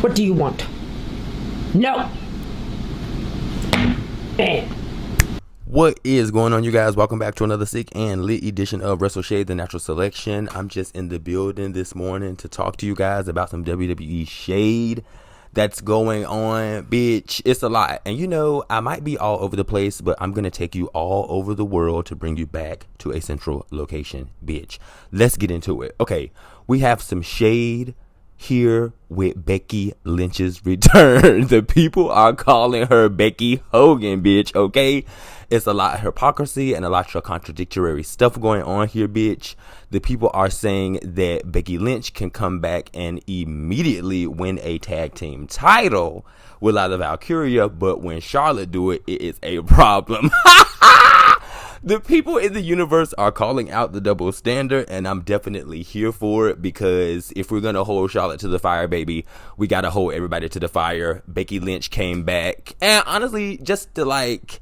What do you want? No. What is going on, you guys? Welcome back to another sick and lit edition of Wrestle Shade, the Natural Selection. I'm just in the building this morning to talk to you guys about some WWE shade that's going on, bitch. It's a lot. And you know, I might be all over the place, but I'm going to take you all over the world to bring you back to a central location, bitch. Let's get into it. Okay, we have some shade here with Becky Lynch's return. The people are calling her Becky Hogan, bitch, okay? It's a lot of hypocrisy and a lot of contradictory stuff going on here, bitch. The people are saying that Becky Lynch can come back and immediately win a tag team title without the Valkyria, but when Charlotte do it, it is a problem. The people in the universe are calling out the double standard, and I'm definitely here for it, because if we're going to hold Charlotte to the fire, baby, we got to hold everybody to the fire. Becky Lynch came back, and honestly, just to, like,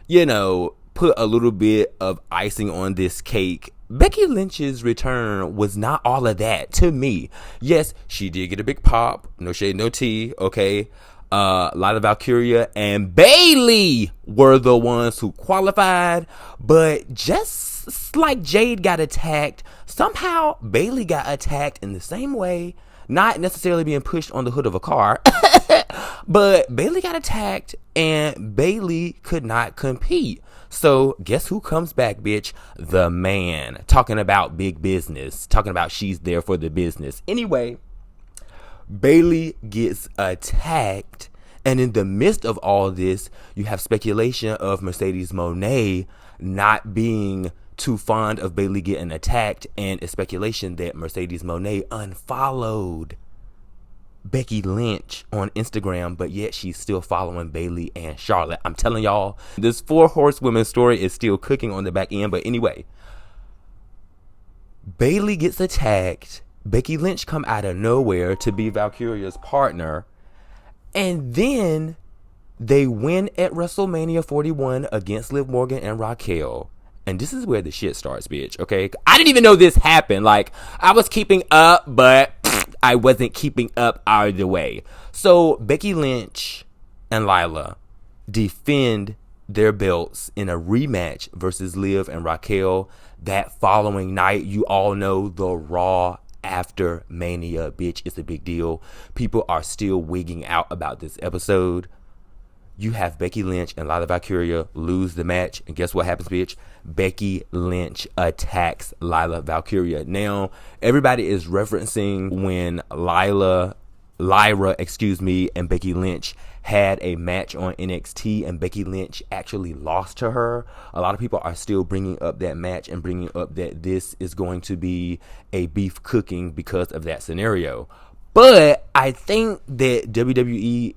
you know, put a little bit of icing on this cake, Becky Lynch's return was not all of that to me. Yes, she did get a big pop, no shade, no tea, okay? A lot of Valkyria and Bayley were the ones who qualified, but just like Jade got attacked, somehow Bayley got attacked in the same way, not necessarily being pushed on the hood of a car, but Bayley got attacked and Bayley could not compete. So guess who comes back, bitch? The man. Talking about big business, talking about she's there for the business. Anyway, Bayley gets attacked, and in the midst of all this, you have speculation of Mercedes Moné not being too fond of Bayley getting attacked, and a speculation that Mercedes Moné unfollowed Becky Lynch on Instagram, but yet she's still following Bayley and Charlotte. I'm telling y'all, this 4 horsewomen story is still cooking on the back end. But anyway, Bayley gets attacked. Becky Lynch come out of nowhere to be Valkyria's partner, and then they win at WrestleMania 41 against Liv Morgan and Raquel. And this is where the shit starts, bitch, okay? I didn't even know this happened. Like, I was keeping up, but I wasn't keeping up either way. So Becky Lynch and Lila defend their belts in a rematch versus Liv and Raquel. That following night, you all know the Raw after Mania, bitch. It's a big deal. People are still wigging out about this episode. You have Becky Lynch and Lila Valkyria lose the match, and guess what happens, bitch? Becky Lynch attacks Lila Valkyria. Now, everybody is referencing when Lyra, and Becky Lynch had a match on NXT, and Becky Lynch actually lost to her. A lot of people are still bringing up that match and bringing up that this is going to be a beef cooking because of that scenario. But I think that WWE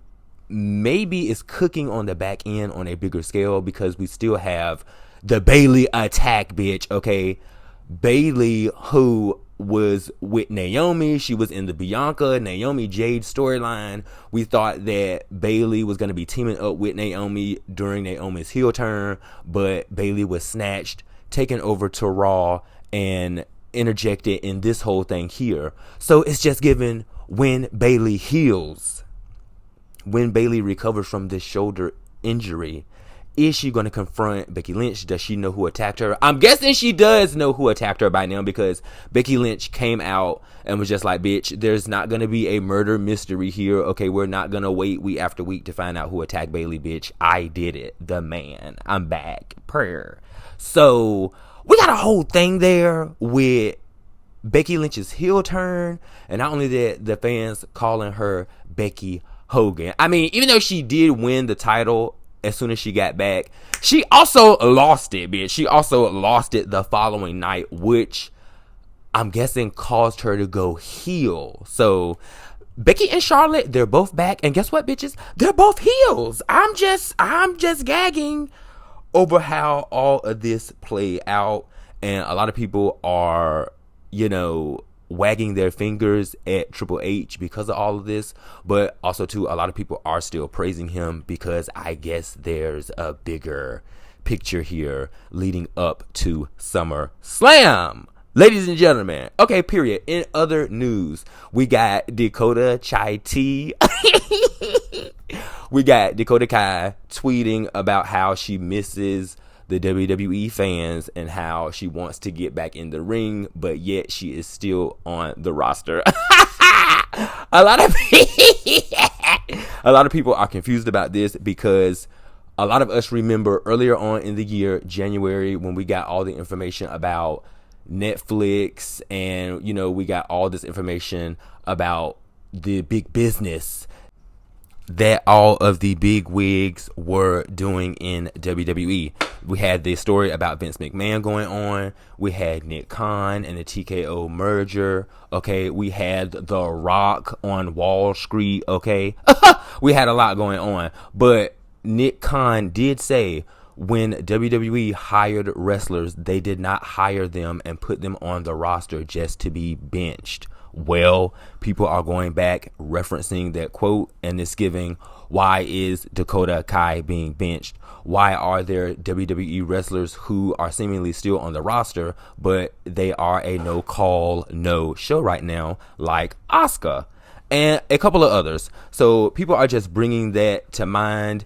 maybe is cooking on the back end on a bigger scale, because we still have the Bayley attack, bitch, okay? Bayley, who was with Naomi, she was in the Bianca Naomi Jade storyline. We thought that Bayley was going to be teaming up with Naomi during Naomi's heel turn, but Bayley was snatched, taken over to Raw, and interjected in this whole thing here. So it's just given, when Bayley heals, when Bayley recovers from this shoulder injury, is she going to confront Becky Lynch? Does she know who attacked her? I'm guessing she does know who attacked her by now, because Becky Lynch came out and was just like, bitch, there's not going to be a murder mystery here. Okay, we're not going to wait week after week to find out who attacked Bayley, bitch. I did it. The man. I'm back. Prayer. So we got a whole thing there with Becky Lynch's heel turn, and not only that, the fans calling her Becky Hogan. I mean, even though she did win the title as soon as she got back, she also lost it, bitch. She also lost it the following night, which I'm guessing caused her to go heel. So Becky and Charlotte, they're both back, and guess what, bitches? They're both heels. I'm just gagging over how all of this played out, and a lot of people are, you know, wagging their fingers at Triple H because of all of this, but also too, a lot of people are still praising him because I guess there's a bigger picture here leading up to SummerSlam. Ladies and gentlemen, okay, period. In other news, we got Dakota Kai. We got Dakota Kai tweeting about how she misses the WWE fans and how she wants to get back in the ring, but yet she is still on the roster. A lot of people are confused about this because a lot of us remember earlier on in the year, January, when we got all the information about Netflix and, you know, we got all this information about the big business that all of the big wigs were doing in WWE. We had the story about Vince McMahon going on. We had Nick Khan and the TKO merger. Okay, we had The Rock on Wall Street. Okay, we had a lot going on. But Nick Khan did say when WWE hired wrestlers, they did not hire them and put them on the roster just to be benched. Well, people are going back referencing that quote, and it's giving, why is Dakota Kai being benched? Why are there WWE wrestlers who are seemingly still on the roster, but they are a no call, no show right now, like Asuka and a couple of others? So people are just bringing that to mind.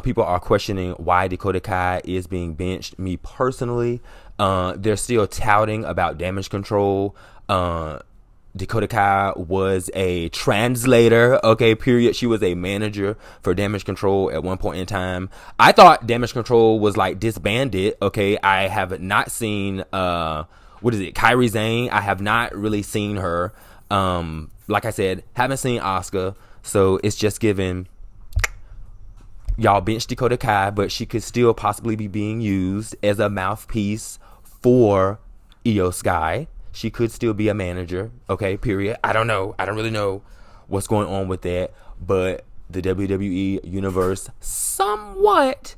People are questioning why Dakota Kai is being benched. Me personally, they're still touting about Damage Control. Dakota Kai was a translator, okay, period. She was a manager for Damage Control at one point in time. I thought Damage Control was like disbanded, okay. I have not seen, Kairi Sane. I have not really seen her. Like I said, haven't seen Asuka. So it's just given, y'all bench Dakota Kai, but she could still possibly be being used as a mouthpiece for Io Sky. She could still be a manager, okay, period. I don't know. I don't really know what's going on with that. But the WWE Universe somewhat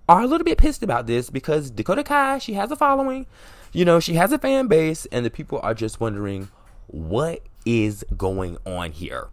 are a little bit pissed about this because Dakota Kai, she has a following. You know, she has a fan base. And the people are just wondering, what is going on here?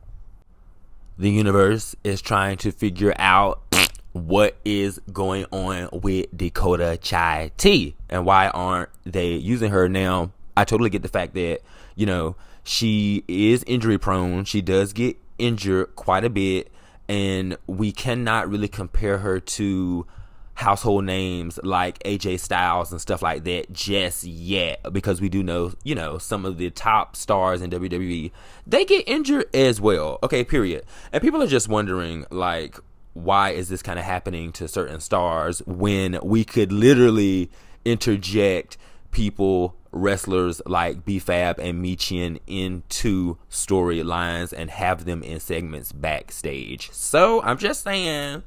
The universe is trying to figure out what is going on with Dakota Kai T. And why aren't they using her now? I totally get the fact that, you know, she is injury prone. She does get injured quite a bit. And we cannot really compare her to household names like AJ Styles and stuff like that just yet. Because we do know, you know, some of the top stars in WWE, they get injured as well. Okay, period. And people are just wondering, like, why is this kind of happening to certain stars when we could literally interject people, wrestlers like B-Fab and Michin into storylines and have them in segments backstage. So I'm just saying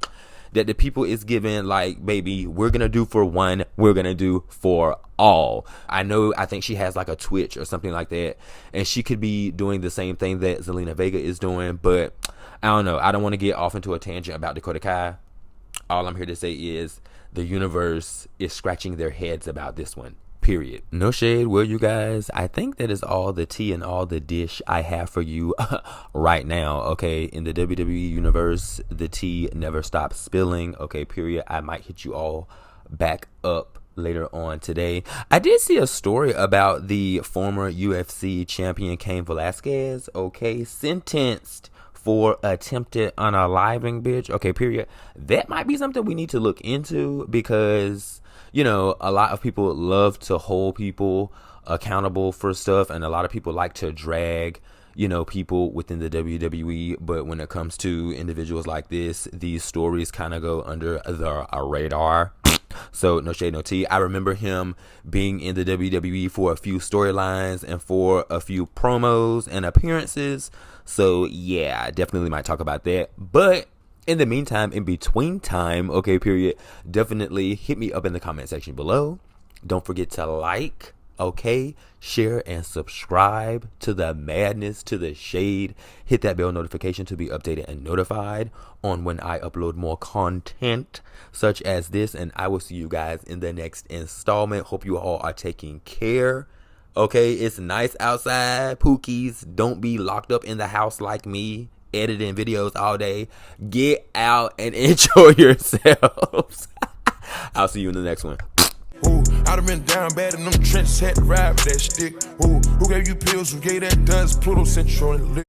that the people is given, like, baby, we're gonna do for one, we're gonna do for all. I think she has like a Twitch or something like that, and she could be doing the same thing that Zelina Vega is doing, but I don't know. I don't want to get off into a tangent about Dakota Kai. All I'm here to say is the universe is scratching their heads about this one. Period. No shade, will you guys? I think that is all the tea and all the dish I have for you right now. Okay, in the WWE universe, the tea never stops spilling. Okay, period. I might hit you all back up later on today. I did see a story about the former UFC champion Cain Velasquez. Okay, sentenced for attempted unaliving, bitch. Okay, period. That might be something we need to look into because, you know, a lot of people love to hold people accountable for stuff, and a lot of people like to drag, you know, people within the WWE. But when it comes to individuals like this, these stories kind of go under the radar. So no shade, no tea. I remember him being in the WWE for a few storylines and for a few promos and appearances. So yeah, I definitely might talk about that. But in the meantime, in between time, okay, period, definitely hit me up in the comment section below. Don't forget to like, okay, share, and subscribe to the madness, to the shade. Hit that bell notification to be updated and notified on when I upload more content such as this. And I will see you guys in the next installment. Hope you all are taking care. Okay, it's nice outside. Pookies, don't be locked up in the house like me, editing videos all day. Get out and enjoy yourselves. I'll see you in the next one. Ooh, I'd have been down bad in them trenches, had to ride with that stick. Ooh, who gave you pills? Who gave that dust? Pluto Central and